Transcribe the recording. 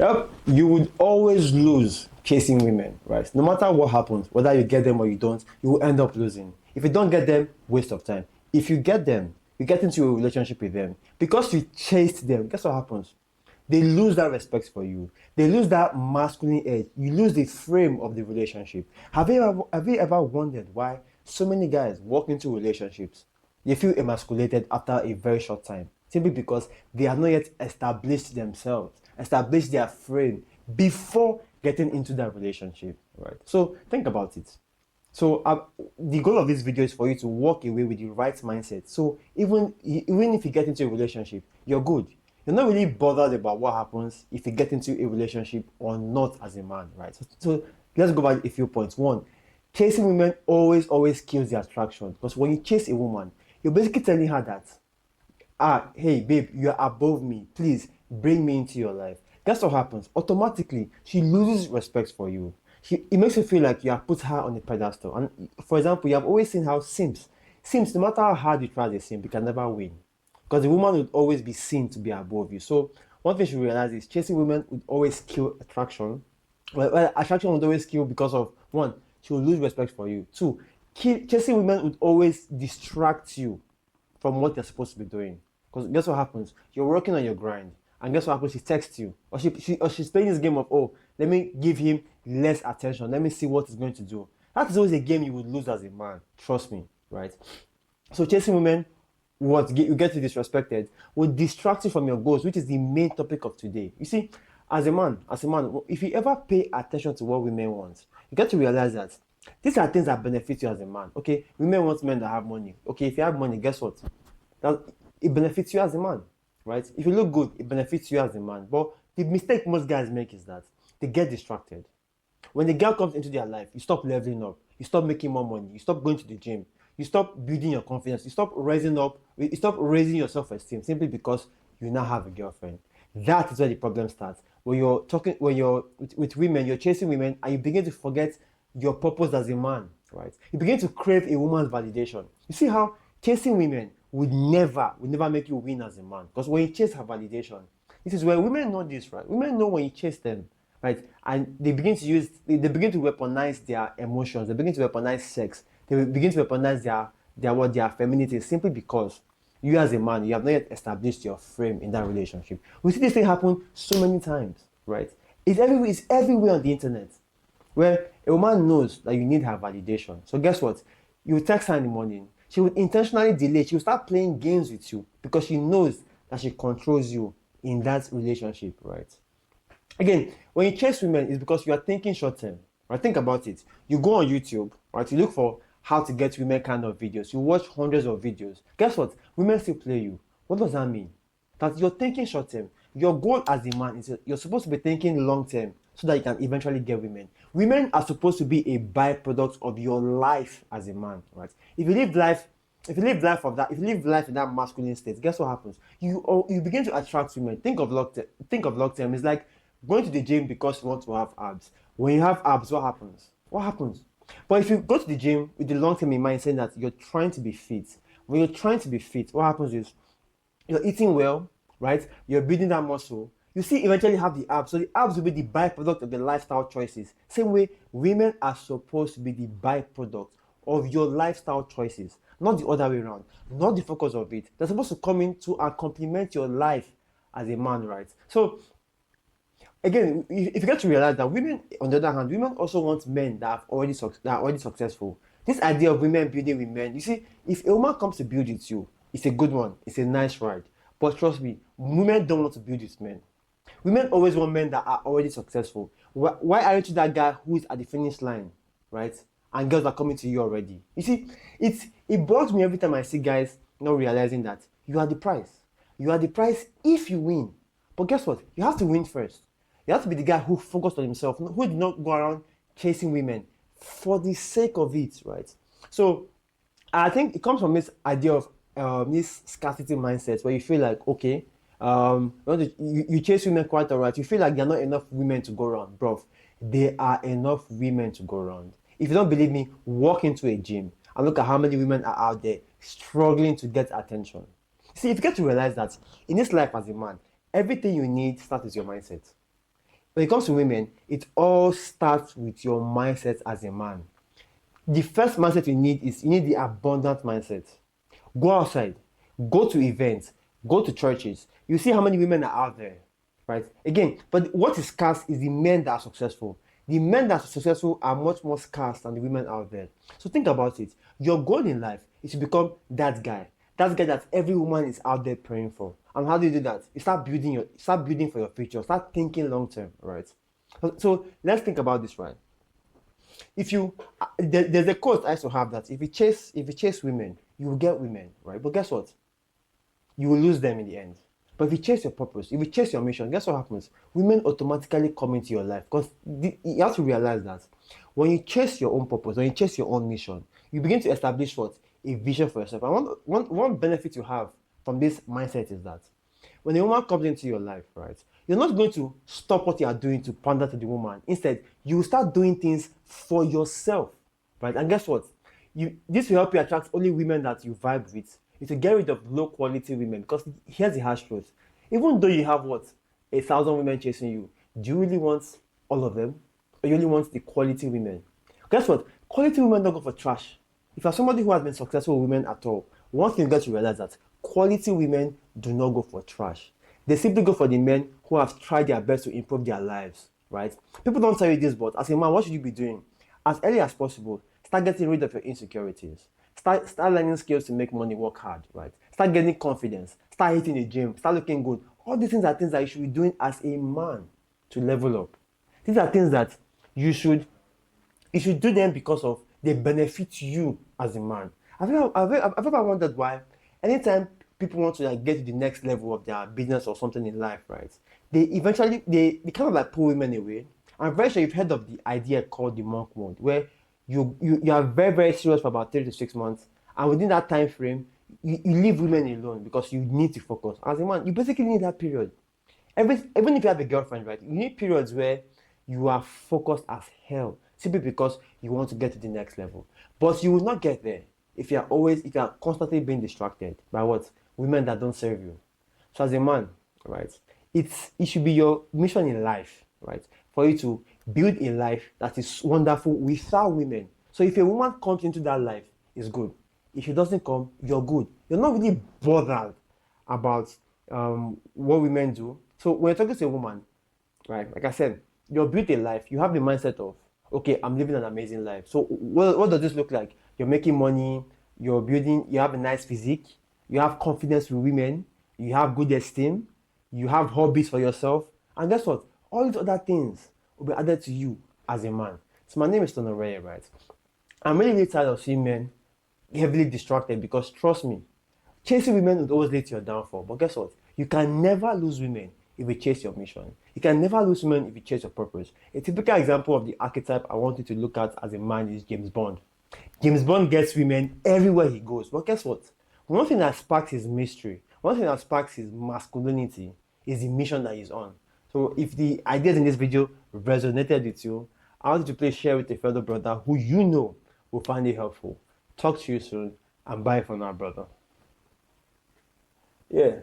Yep, you would always lose chasing women, right? No matter what happens, whether you get them or you don't, you will end up losing. If you don't get them, waste of time. If you get them, you get into a relationship with them because you chased them. Guess what happens? They lose that respect for you. They lose that masculine edge. You lose the frame of the relationship. Have you ever wondered why so many guys walk into relationships? They feel emasculated after a very short time, simply because they have not yet established themselves, established their frame before getting into that relationship, right? So think about it. So the goal of this video is for you to walk away with the right mindset. So even if you get into a relationship, you're good. You're not really bothered about what happens if you get into a relationship or not as a man, right? So let's go back a few points. One, chasing women always kills the attraction, because when you chase a woman, you're basically telling her that, hey babe, you're above me, please bring me into your life. Guess what happens? Automatically she loses respect for you. It makes you feel like you have put her on a pedestal. And for example, you have always seen how simps, no matter how hard you try the simp, you can never win, because the woman would always be seen to be above you. So one thing you should realize is chasing women would always kill attraction. Well, attraction would always kill because of, one, she will lose respect for you. Two, chasing women would always distract you from what you're supposed to be doing. Because guess what happens? You're working on your grind, and guess what happens? She texts you, or she's playing this game of, oh, let me give him less attention. Let me see what he's going to do. That is always a game you would lose as a man. Trust me, right? So chasing women, you get to disrespected, will distract you from your goals, which is the main topic of today. You see, as a man, if you ever pay attention to what women want, you get to realize that these are things that benefit you as a man. Okay, women want men that have money. Okay, if you have money, guess what? That it benefits you as a man, right? If you look good, it benefits you as a man. But the mistake most guys make is that they get distracted. When the girl comes into their life, you stop leveling up, you stop making more money, you stop going to the gym, you stop building your confidence, you stop raising your self-esteem simply because you now have a girlfriend. That is where the problem starts. When you're with women, you're chasing women, and you begin to forget your purpose as a man, right? You begin to crave a woman's validation. You see how chasing women would never make you win as a man, because when you chase her validation, this is where women know this, right? Women know when you chase them, right? And they begin to weaponize their emotions. They begin to weaponize sex. They begin to weaponize their femininity, simply because you as a man, you have not yet established your frame in that relationship. We see this thing happen so many times, right? It's everywhere on the internet, where a woman knows that you need her validation. So guess what? You text her in the morning. She will intentionally delay. She will start playing games with you because she knows that she controls you in that relationship, right? Again, when you chase women, it's because you are thinking short term. Right? Think about it. You go on YouTube, right? You look for how to get women kind of videos. You watch hundreds of videos. Guess what? Women still play you. What does that mean? That you're thinking short term. Your goal as a man is you're supposed to be thinking long term so that you can eventually get women. Women are supposed to be a byproduct of your life as a man, right? If you live life if you live life in that masculine state, guess what happens? You begin to attract women. Think of long term. It's like going to the gym because you want to have abs. When you have abs, what happens? What happens? But if you go to the gym with the long term in mind, saying that you're trying to be fit, when you're trying to be fit, what happens is you're eating well, right? You're building that muscle. You see, eventually have the abs. So the abs will be the byproduct of the lifestyle choices. Same way, women are supposed to be the byproduct of your lifestyle choices, not the other way around, not the focus of it. They're supposed to come in to and complement your life as a man, right? So again, if you get to realize that women, on the other hand, women also want men that are already successful. This idea of women building with men, you see, if a woman comes to build with you, it's a good one, it's a nice ride. But trust me, women don't want to build with men. Women always want men that are already successful. Why aren't you that guy who is at the finish line, right? And girls are coming to you already. You see, it bugs me every time I see guys not realizing that you are the prize. You are the prize if you win. But guess what? You have to win first. You have to be the guy who focused on himself, who did not go around chasing women for the sake of it, right? So I think it comes from this idea of this scarcity mindset where you feel like, okay, you chase women quite alright. You feel like there are not enough women to go around, bro. There are enough women to go around. If you don't believe me, walk into a gym and look at how many women are out there struggling to get attention. See, if you get to realize that in this life as a man, everything you need starts with your mindset. when it comes to women, it all starts with your mindset as a man. The first mindset you need is you need the abundant mindset. Go outside, go to events, go to churches. You see how many women are out there, right? Again, but what is scarce is the men that are successful. The men that are successful are much more scarce than the women out there. So think about it. Your goal in life is to become that guy. That guy that every woman is out there praying for. And how do you do that? You start building for your future. Start thinking long term, right? So let's think about this, right? If you there's a quote I used to have that if you chase women, you will get women, right? But guess what? You will lose them in the end. But if you chase your purpose, if you chase your mission, guess what happens? Women automatically come into your life because you have to realize that when you chase your own purpose, when you chase your own mission, you begin to establish what? A vision for yourself. And one benefit you have from this mindset is that when a woman comes into your life, right, you're not going to stop what you are doing to pander to the woman. Instead, you will start doing things for yourself, right? And guess what? This will help you attract only women that you vibe with. It will get rid of low quality women because here's the harsh truth. Even though you have what? 1,000 women chasing you, do you really want all of them? Or you only want the quality women? Guess what? Quality women don't go for trash. If you're somebody who has been successful with women at all, one thing you got to realize that quality women do not go for trash. They simply go for the men who have tried their best to improve their lives, right? People don't tell you this, but as a man, what should you be doing? As early as possible, start getting rid of your insecurities. Start learning skills to make money, work hard, right? Start getting confidence. Start hitting the gym. Start looking good. All these things are things that you should be doing as a man to level up. These are things that you should do them because of they benefit you as a man. I've ever wondered why anytime people want to like get to the next level of their business or something in life, right? They kind of like pull women away. I'm very sure you've heard of the idea called the monk mode, where you are very, very serious for about 3 to 6 months, and within that time frame, you leave women alone because you need to focus. As a man, you basically need that period. Even if you have a girlfriend, right, you need periods where you are focused as hell simply because you want to get to the next level. But you will not get there if you are constantly being distracted by what? Women that don't serve you. So as a man, right, it should be your mission in life, right, for you to build a life that is wonderful without women. So if a woman comes into that life, it's good. If she doesn't come, you're good. You're not really bothered about what women do. So when you're talking to a woman, right, like I said, you're built a life. You have the mindset of, okay, I'm living an amazing life. So what does this look like? You're making money. You have a nice physique. You have confidence with women. You have good esteem. You have hobbies for yourself. And guess what? All these other things will be added to you as a man. So my name is Tonoreye, right? I'm really, really tired of seeing men heavily distracted because trust me, chasing women would always lead to your downfall. But guess what? You can never lose women if you chase your mission. You can never lose women if you chase your purpose. A typical example of the archetype I want you to look at as a man is James Bond. James Bond gets women everywhere he goes. But guess what? One thing that sparks his mystery, one thing that sparks his masculinity is the mission that he's on. So if the ideas in this video resonated with you, I want you to please share with a fellow brother who you know will find it helpful. Talk to you soon and bye for now, brother. Yeah.